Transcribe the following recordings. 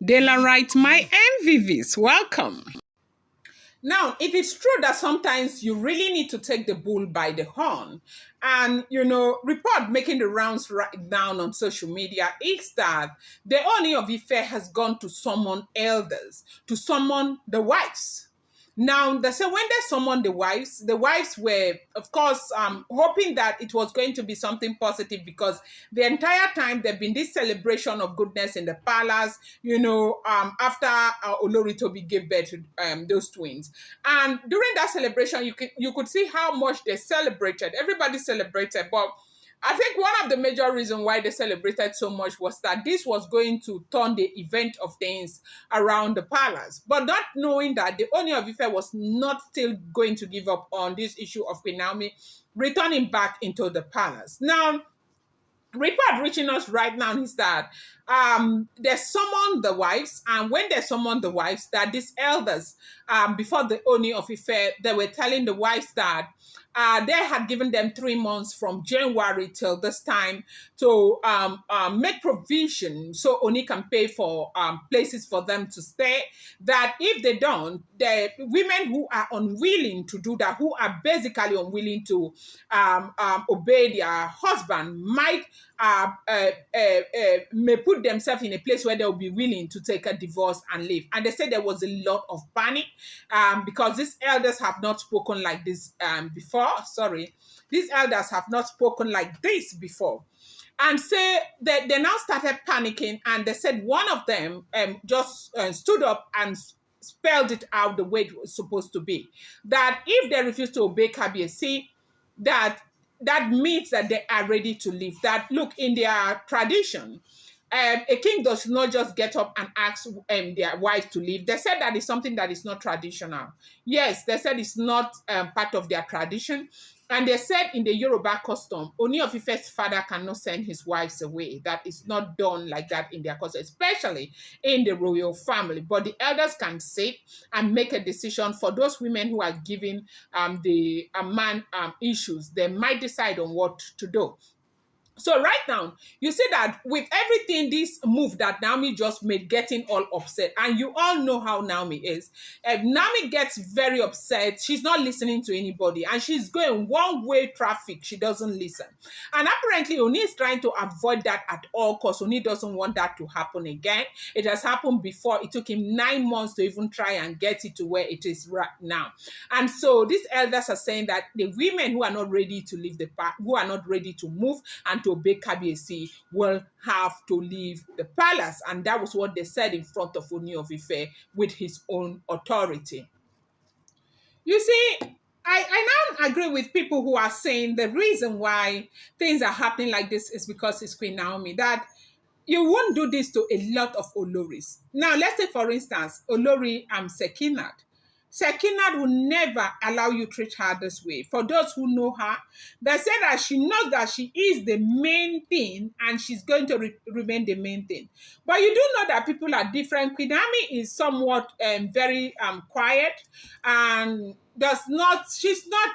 Daylight, my MVVs, welcome. Now, it is true that sometimes you really need to take the bull by the horn. And, report making the rounds right now on social media is that the Ooni of Ife has gone to summon elders, to summon the wives. Now, they say when they summoned the wives were, of course, hoping that it was going to be something positive because the entire time there been this celebration of goodness in the palace, after Olori Toby gave birth to those twins. And during that celebration, you could see how much they celebrated. Everybody celebrated, but I think one of the major reasons why they celebrated so much was that this was going to turn the event of things around the palace. But not knowing that the Ooni of Ife was not still going to give up on this issue of Queen Naomi returning back into the palace. Now, report reaching us right now is that they summoned the wives, and when they summoned the wives, that these elders, before the Ooni of Ife, they were telling the wives that they had given them 3 months from January till this time to make provision so Oni can pay for places for them to stay. That if they don't, the women who are unwilling to do that, who are basically unwilling to obey their husband, might may put themselves in a place where they'll be willing to take a divorce and leave. And they said there was a lot of panic because these elders have not spoken like this before. Sorry, these elders have not spoken like this before. And say that they now started panicking, and they said one of them just stood up and spelled it out the way it was supposed to be. That if they refuse to obey Kabiesi, that means that they are ready to leave. That look, in their tradition, a king does not just get up and ask their wife to leave. They said that is something that is not traditional. Yes, they said it's not part of their tradition. And they said in the Yoruba custom, Oni of Ife's father cannot send his wives away. That is not done like that in their custom, especially in the royal family. But the elders can sit and make a decision for those women who are giving the man issues. They might decide on what to do. So right now, you see that with everything, this move that Naomi just made, getting all upset, and you all know how Naomi is. If Naomi gets very upset, she's not listening to anybody, and she's going one-way traffic. She doesn't listen. And apparently, Oni is trying to avoid that at all costs. Oni doesn't want that to happen again. It has happened before. It took him 9 months to even try and get it to where it is right now. And so these elders are saying that the women who are not ready to leave the path, who are not ready to move and to obey Kabiesi, will have to leave the palace. And that was what they said in front of Ooni of Ife with his own authority. You see, I now agree with people who are saying the reason why things are happening like this is because it's Queen Naomi. That you won't do this to a lot of Oloris. Now, let's say, for instance, Olori Sekinat. Sekinat will never allow you treat her this way. For those who know her, they say that she knows that she is the main thing and she's going to remain the main thing. But you do know that people are different. Queen Naomi is somewhat very quiet and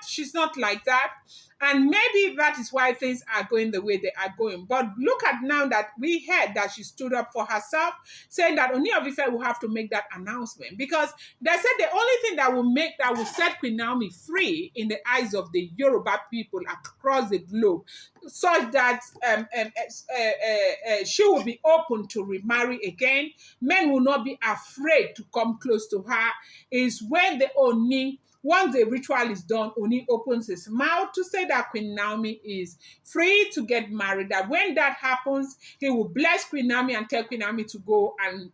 she's not like that. And maybe that is why things are going the way they are going. But look at now that we heard that she stood up for herself, saying that Ooni of Ife will have to make that announcement. Because they said the only thing that will set Queen Naomi free in the eyes of the Yoruba people across the globe, such that she will be open to remarry again. Men will not be afraid to come close to her, is when the Oni, once the ritual is done, Oni opens his mouth to say that Queen Naomi is free to get married. That when that happens, he will bless Queen Naomi and tell Queen Naomi to go and,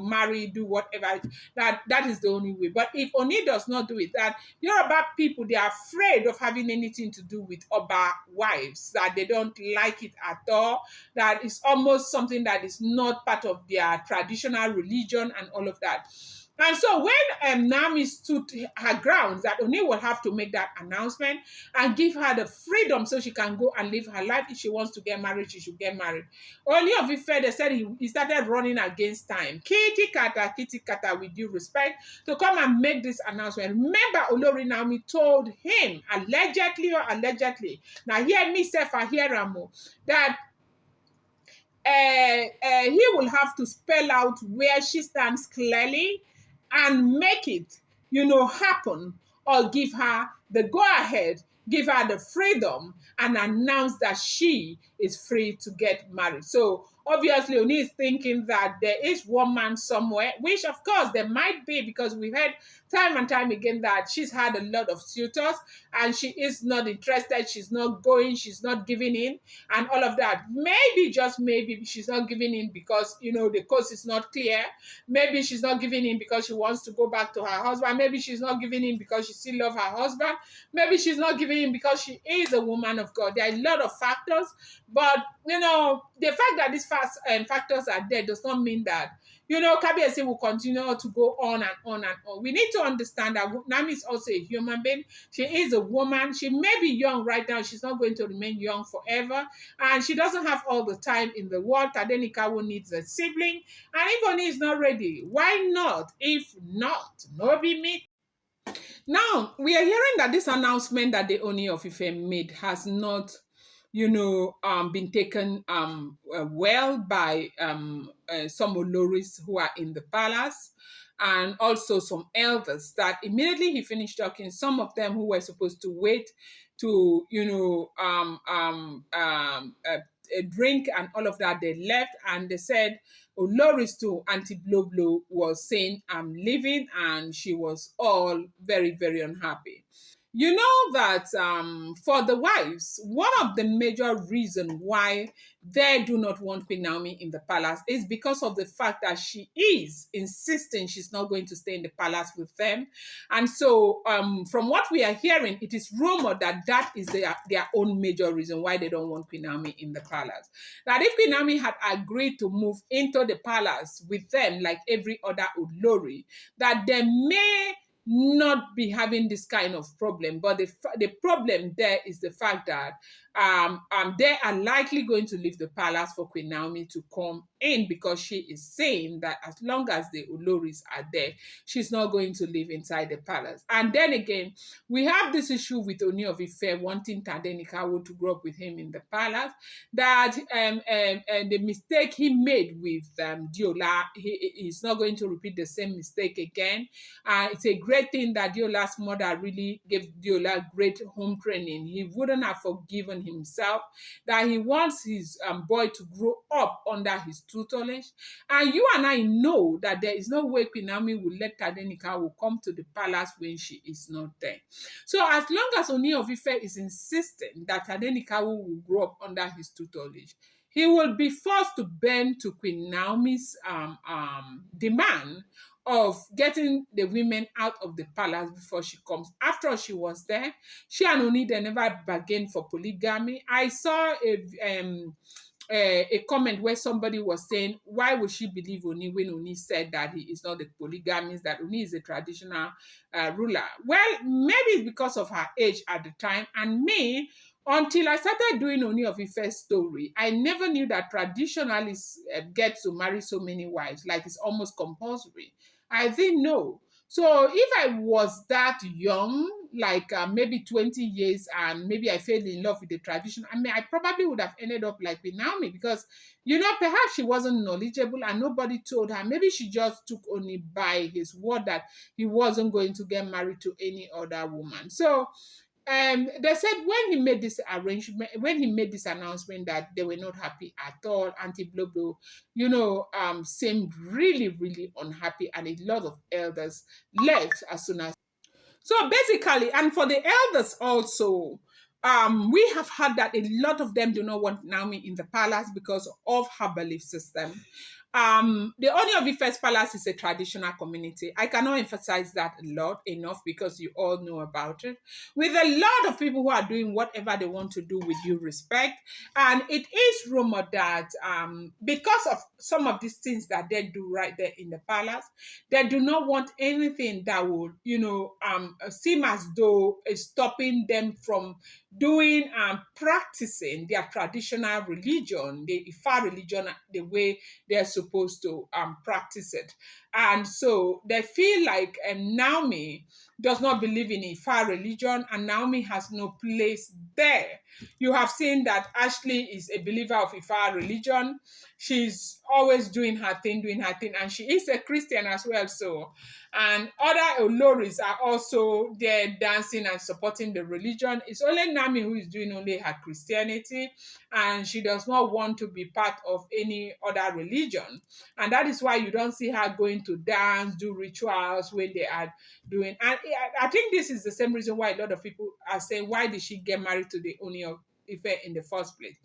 marry, do whatever. That is the only way. But if Oni does not do it, that Yoruba people, they are afraid of having anything to do with Oba wives, that they don't like it at all, that is almost something that is not part of their traditional religion and all of that. And so when Naomi stood her grounds that Oni will have to make that announcement and give her the freedom so she can go and live her life. If she wants to get married, she should get married. Ooni of Ife, they said he started running against time. Kitty kata, with due respect, to come and make this announcement. Remember, Olori Naomi told him, allegedly, now hear me say for hear Ramo, that he will have to spell out where she stands clearly and make it, happen, or give her the go ahead, give her the freedom, and announce that she is free to get married. So obviously, Oni is thinking that there is one man somewhere, which of course there might be, because we've heard time and time again that she's had a lot of suitors and she is not interested, she's not going, she's not giving in, and all of that. Maybe, just maybe, she's not giving in because the coast is not clear. Maybe she's not giving in because she wants to go back to her husband. Maybe she's not giving in because she still loves her husband. Maybe she's not giving in because she is a woman of God. There are a lot of factors, but the fact that these factors are there does not mean that Kabiyesi will continue to go on and on and on. We need to understand that Nami is also a human being. She is a woman. She may be young right now. She's not going to remain young forever. And she doesn't have all the time in the world. Tadenikawo needs a sibling. And if Oni is not ready, why not? If not, no be me. Now, we are hearing that this announcement that the Ooni of Ife made has not, been taken well by some Oloris who are in the palace, and also some elders, that immediately he finished talking, some of them who were supposed to wait to, drink and all of that, they left, and they said Oloris to Auntie Blow Blow was saying, I'm leaving, and she was all very, very unhappy. You know that for the wives, one of the major reasons why they do not want Queen Naomi in the palace is because of the fact that she is insisting she's not going to stay in the palace with them. And so, from what we are hearing, it is rumored that that is their own major reason why they don't want Queen Naomi in the palace. That if Queen Naomi had agreed to move into the palace with them like every other Olori, that they may not be having this kind of problem. But the problem there is the fact that they are likely going to leave the palace for Queen Naomi to come in, because she is saying that as long as the Oloris are there, she's not going to live inside the palace. And then again, we have this issue with Ooni of Ife wanting Tadenikawo to grow up with him in the palace, that the mistake he made with Diola, he's not going to repeat the same mistake again. It's a great thing that Diola's mother really gave Diola great home training. He wouldn't have forgiven himself, that he wants his boy to grow up under his tutelage. And you and I know that there is no way Queen Naomi will let Tadenika will come to the palace when she is not there. So as long as Ooni of Ife is insisting that Tadenika will grow up under his tutelage, he will be forced to bend to Queen Naomi's demand of getting the women out of the palace before she comes. After all, she was there. She and Oni, they never bargained for polygamy. I saw a comment where somebody was saying, why would she believe Oni when Oni said that he is not a polygamist, that Oni is a traditional ruler? Well, maybe it's because of her age at the time. And me, until I started doing Ooni of Ife's story, I never knew that traditionalists get to marry so many wives, like it's almost compulsory. I didn't know. So if I was that young, like maybe 20 years, and maybe I fell in love with the tradition, I mean, I probably would have ended up like with Naomi, because, perhaps she wasn't knowledgeable and nobody told her. Maybe she just took only by his word that he wasn't going to get married to any other woman. So they said when he made this arrangement, when he made this announcement, that they were not happy at all. Auntie Blobo, seemed really, really unhappy, and a lot of elders left as soon as. So basically, and for the elders also, we have heard that a lot of them do not want Naomi in the palace because of her belief system. The Ooni of Ife's palace is a traditional community. I cannot emphasize that a lot enough, because you all know about it. With a lot of people who are doing whatever they want to do with due respect. And it is rumored that because of some of these things that they do right there in the palace, they do not want anything that would, seem as though it's stopping them from doing and practicing their traditional religion, the Ifa religion, the way they're supposed to practice it. And so they feel like Naomi does not believe in Ifa religion, and Naomi has no place there. You have seen that Ashley is a believer of Ifa religion. She's always doing her thing, and she is a Christian as well. So, and other Oloris are also there dancing and supporting the religion. It's only Nami who is doing only her Christianity, and she does not want to be part of any other religion. And that is why you don't see her going to dance, do rituals when they are doing. And I think this is the same reason why a lot of people are saying, why did she get married to the Ooni of Ife in the first place?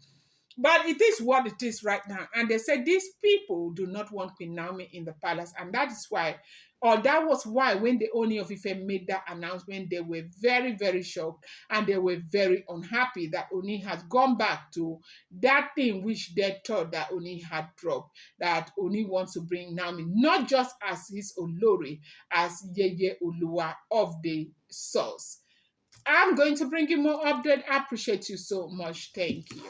But it is what it is right now. And they said these people do not want Queen Naomi in the palace. And that is why, or that was why, when the Ooni of Ife made that announcement, they were very, very shocked, and they were very unhappy that Oni has gone back to that thing which they thought that Oni had dropped, that Oni wants to bring Naomi, not just as his Olori, as Yeye Oluwa of the source. I'm going to bring you more update. I appreciate you so much. Thank you.